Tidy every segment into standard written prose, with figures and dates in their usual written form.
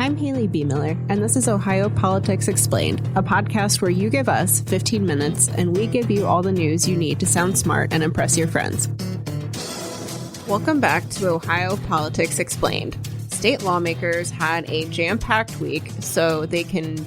I'm Haley B. Miller, and this is Ohio Politics Explained, a podcast where you give us 15 minutes and we give you all the news you need to sound smart and impress your friends. Welcome back to Ohio Politics Explained. State lawmakers had a jam-packed week, so they can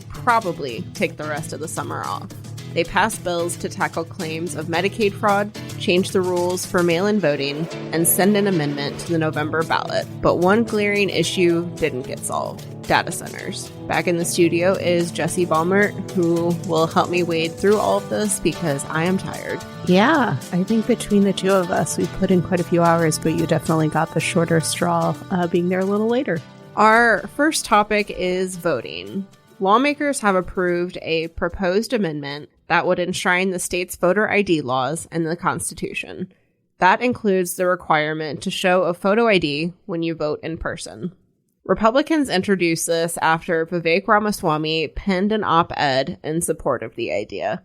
probably take the rest of the summer off. They passed bills to tackle claims of Medicaid fraud, change the rules for mail-in voting, and send an amendment to the November ballot. But one glaring issue didn't get solved: data centers. Back in the studio is Jesse Balmert, who will help me wade through all of this because I am tired. Yeah, I think between the two of us, we put in quite a few hours, but you definitely got the shorter straw, being there a little later. Our first topic is voting. Lawmakers have approved a proposed amendment that would enshrine the state's voter ID laws and the Constitution. That includes the requirement to show a photo ID when you vote in person. Republicans introduced this after Vivek Ramaswamy penned an op-ed in support of the idea.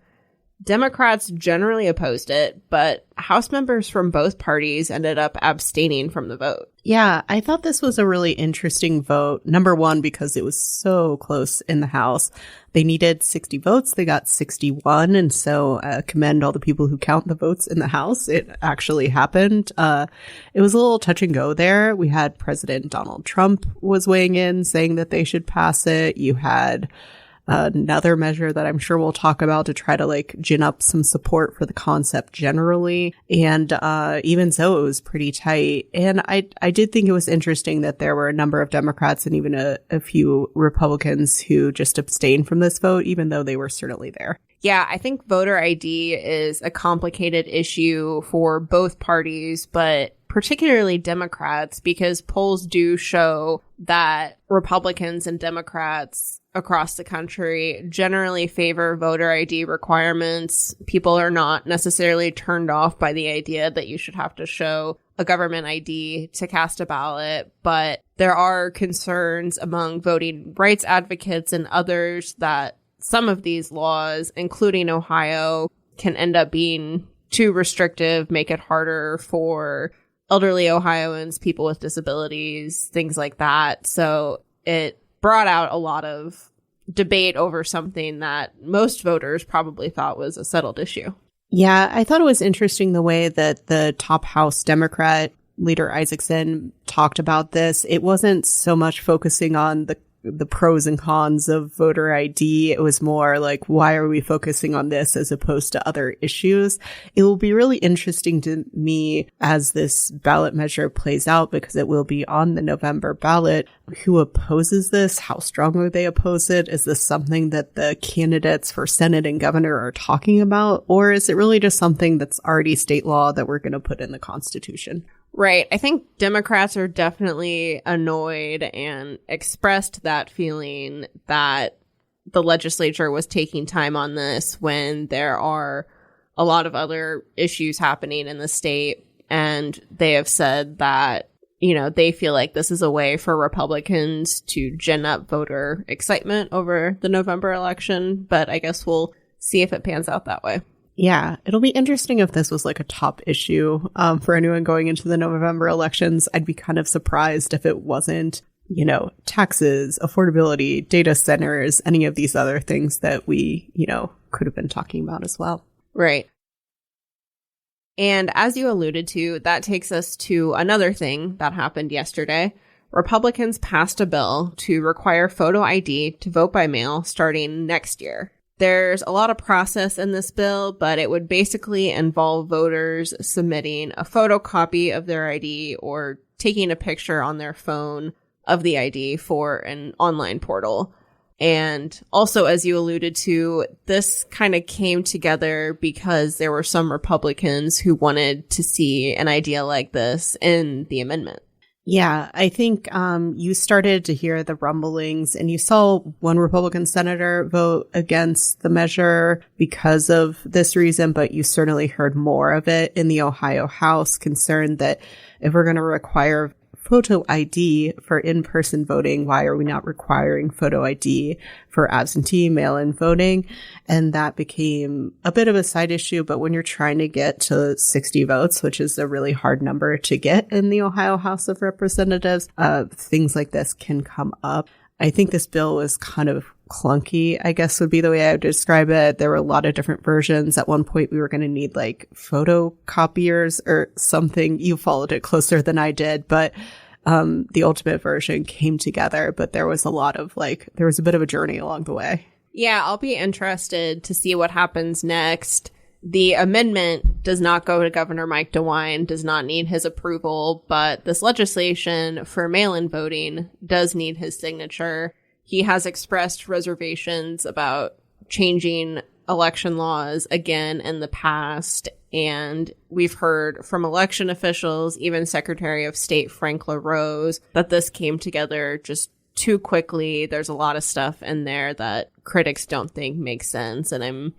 Democrats generally opposed it, but House members from both parties ended up abstaining from the vote. Yeah, I thought this was a really interesting vote. Number one, because it was so close in the House. They needed 60 votes. They got 61. And so commend all the people who count the votes in the House. It actually happened. It was a little touch and go there. We had President Donald Trump was weighing in saying that they should pass it. You had another measure that I'm sure we'll talk about to try to gin up some support for the concept generally. And even so, it was pretty tight. And I did think it was interesting that there were a number of Democrats and even a few Republicans who just abstained from this vote, even though they were certainly there. Yeah, I think voter ID is a complicated issue for both parties, but particularly Democrats, because polls do show that Republicans and Democrats across the country generally favor voter ID requirements. People are not necessarily turned off by the idea that you should have to show a government ID to cast a ballot, but there are concerns among voting rights advocates and others that some of these laws, including Ohio, can end up being too restrictive, make it harder for elderly Ohioans, people with disabilities, things like that. So it brought out a lot of debate over something that most voters probably thought was a settled issue. Yeah, I thought it was interesting the way that the top House Democrat, Leader Isaacson, talked about this. It wasn't so much focusing on the pros and cons of voter ID. It was more like, why are we focusing on this as opposed to other issues? It will be really interesting to me as this ballot measure plays out, because it will be on the November ballot. Who opposes this? How strongly they oppose it? Is this something that the candidates for Senate and governor are talking about? Or is it really just something that's already state law that we're going to put in the Constitution? Right. I think Democrats are definitely annoyed and expressed that feeling that the legislature was taking time on this when there are a lot of other issues happening in the state. And they have said that, they feel like this is a way for Republicans to gin up voter excitement over the November election. But I guess we'll see if it pans out that way. Yeah, it'll be interesting if this was a top issue for anyone going into the November elections. I'd be kind of surprised if it wasn't, taxes, affordability, data centers, any of these other things that we, could have been talking about as well. Right. And as you alluded to, that takes us to another thing that happened yesterday. Republicans passed a bill to require photo ID to vote by mail starting next year. There's a lot of process in this bill, but it would basically involve voters submitting a photocopy of their ID or taking a picture on their phone of the ID for an online portal. And also, as you alluded to, this kind of came together because there were some Republicans who wanted to see an idea like this in the amendment. Yeah, I think you started to hear the rumblings, and you saw one Republican senator vote against the measure because of this reason, but you certainly heard more of it in the Ohio House, concerned that if we're going to require photo ID for in-person voting? Why are we not requiring photo ID for absentee mail-in voting? And that became a bit of a side issue. But when you're trying to get to 60 votes, which is a really hard number to get in the Ohio House of Representatives, things like this can come up. I think this bill was kind of clunky, I guess would be the way I would describe it. There were a lot of different versions. At one point, we were going to need like photocopiers or something. You followed it closer than I did, but the ultimate version came together. But there was a lot of there was a bit of a journey along the way. Yeah, I'll be interested to see what happens next. The amendment does not go to Governor Mike DeWine, does not need his approval, but this legislation for mail-in voting does need his signature. He has expressed reservations about changing election laws again in the past, and we've heard from election officials, even Secretary of State Frank LaRose, that this came together just too quickly. There's a lot of stuff in there that critics don't think makes sense, and I'm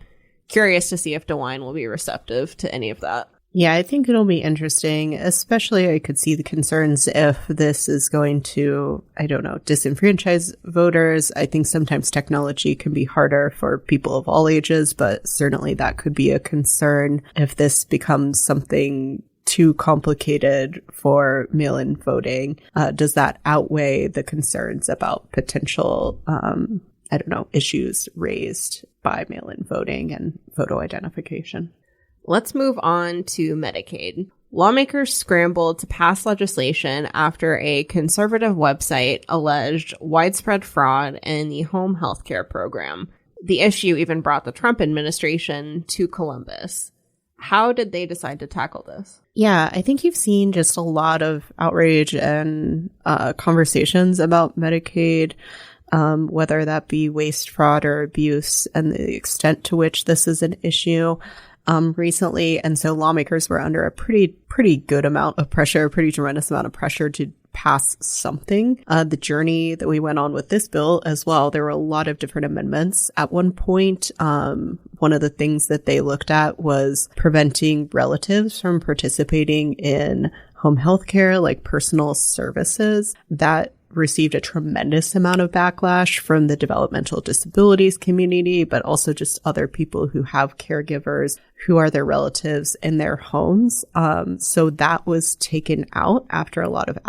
curious to see if DeWine will be receptive to any of that. Yeah, I think it'll be interesting, especially I could see the concerns if this is going to, disenfranchise voters. I think sometimes technology can be harder for people of all ages, but certainly that could be a concern if this becomes something too complicated for mail-in voting. Does that outweigh the concerns about potential issues raised by mail-in voting and photo identification? Let's move on to Medicaid. Lawmakers scrambled to pass legislation after a conservative website alleged widespread fraud in the home health care program. The issue even brought the Trump administration to Columbus. How did they decide to tackle this? Yeah, I think you've seen just a lot of outrage and conversations about Medicaid, whether that be waste, fraud, or abuse, and the extent to which this is an issue recently. And so lawmakers were under a pretty good amount of pressure, a pretty tremendous amount of pressure to pass something. The journey that we went on with this bill as well, there were a lot of different amendments. At one point, one of the things that they looked at was preventing relatives from participating in home health care, like personal services. That received a tremendous amount of backlash from the developmental disabilities community, but also just other people who have caregivers who are their relatives in their homes. So that was taken out after a lot of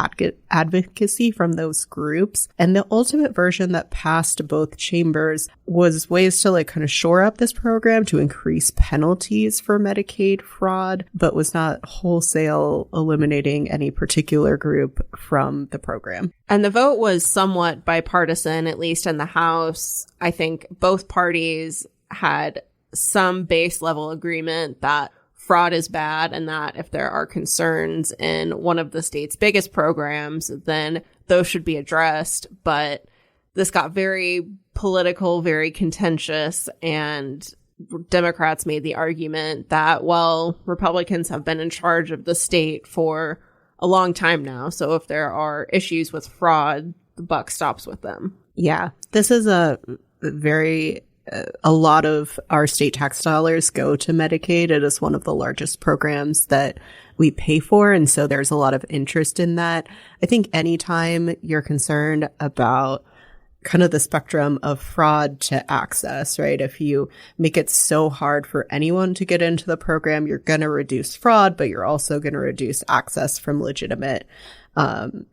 advocacy from those groups. And the ultimate version that passed both chambers was ways to kind of shore up this program to increase penalties for Medicaid fraud, but was not wholesale eliminating any particular group from the program. And the vote was somewhat bipartisan, at least in the House. I think both parties had some base level agreement that fraud is bad and that if there are concerns in one of the state's biggest programs, then those should be addressed. But this got very political, very contentious, and Democrats made the argument that, well, Republicans have been in charge of the state for a long time now. So if there are issues with fraud, the buck stops with them. Yeah, this is a lot of our state tax dollars go to Medicaid. It is one of the largest programs that we pay for. And so there's a lot of interest in that. I think anytime you're concerned about kind of the spectrum of fraud to access, right? If you make it so hard for anyone to get into the program, you're going to reduce fraud, but you're also going to reduce access from legitimate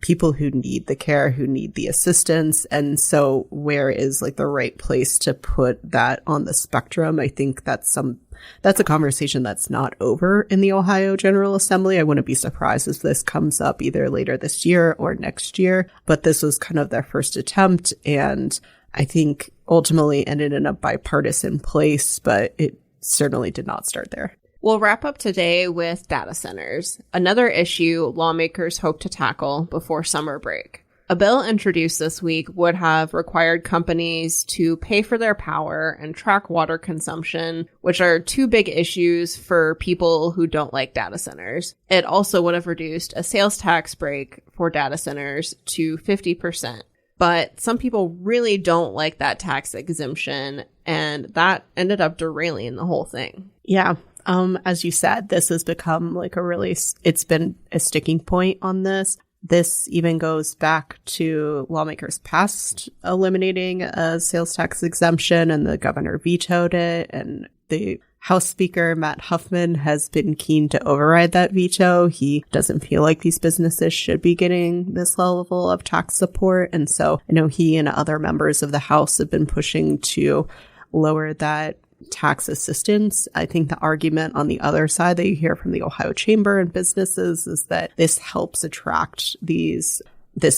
people who need the care, who need the assistance. And so where is the right place to put that on the spectrum? I think that's a conversation that's not over in the Ohio General Assembly. I wouldn't be surprised if this comes up either later this year or next year, but this was kind of their first attempt. And I think ultimately ended in a bipartisan place, but it certainly did not start there. We'll wrap up today with data centers, another issue lawmakers hope to tackle before summer break. A bill introduced this week would have required companies to pay for their power and track water consumption, which are two big issues for people who don't like data centers. It also would have reduced a sales tax break for data centers to 50%. But some people really don't like that tax exemption, and that ended up derailing the whole thing. Yeah. As you said, this has become it's been a sticking point on this. This even goes back to lawmakers past eliminating a sales tax exemption, and the governor vetoed it. And the House Speaker, Matt Huffman, has been keen to override that veto. He doesn't feel like these businesses should be getting this level of tax support. And so I know he and other members of the House have been pushing to lower that tax assistance. I think the argument on the other side that you hear from the Ohio Chamber and businesses is that this helps attract this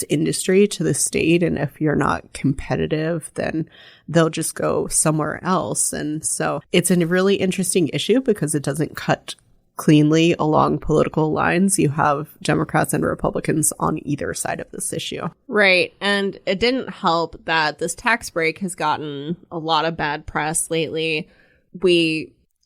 industry to the state. And if you're not competitive, then they'll just go somewhere else. And so it's a really interesting issue because it doesn't cut cleanly along political lines. You have Democrats and Republicans on either side of this issue. Right. And it didn't help that this tax break has gotten a lot of bad press lately.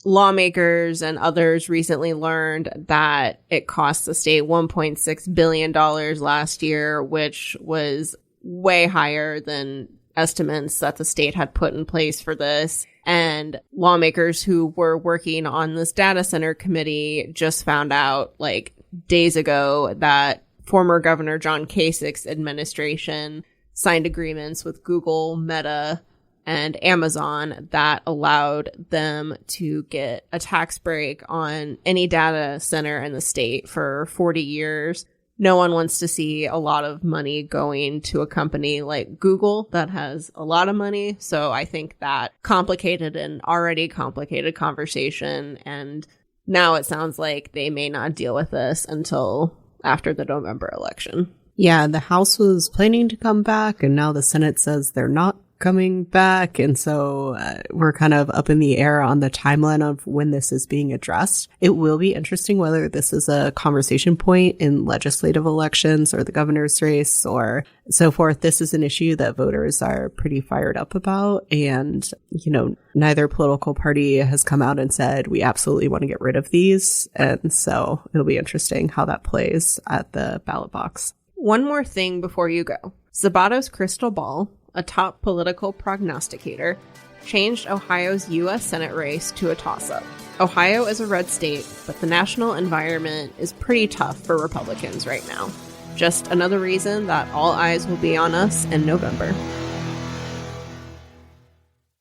Lawmakers and others recently learned that it cost the state $1.6 billion last year, which was way higher than estimates that the state had put in place for this. And lawmakers who were working on this data center committee just found out like days ago that former Governor John Kasich's administration signed agreements with Google, Meta, and Amazon that allowed them to get a tax break on any data center in the state for 40 years. No one wants to see a lot of money going to a company like Google that has a lot of money. So I think that complicated an already complicated conversation. And now it sounds like they may not deal with this until after the November election. Yeah, the House was planning to come back, and now the Senate says they're not coming back. And so we're kind of up in the air on the timeline of when this is being addressed. It will be interesting whether this is a conversation point in legislative elections or the governor's race or so forth. This is an issue that voters are pretty fired up about. And, neither political party has come out and said, we absolutely want to get rid of these. And so it'll be interesting how that plays at the ballot box. One more thing before you go. Zabato's crystal ball, a top political prognosticator, changed Ohio's U.S. Senate race to a toss-up. Ohio is a red state, but the national environment is pretty tough for Republicans right now. Just another reason that all eyes will be on us in November.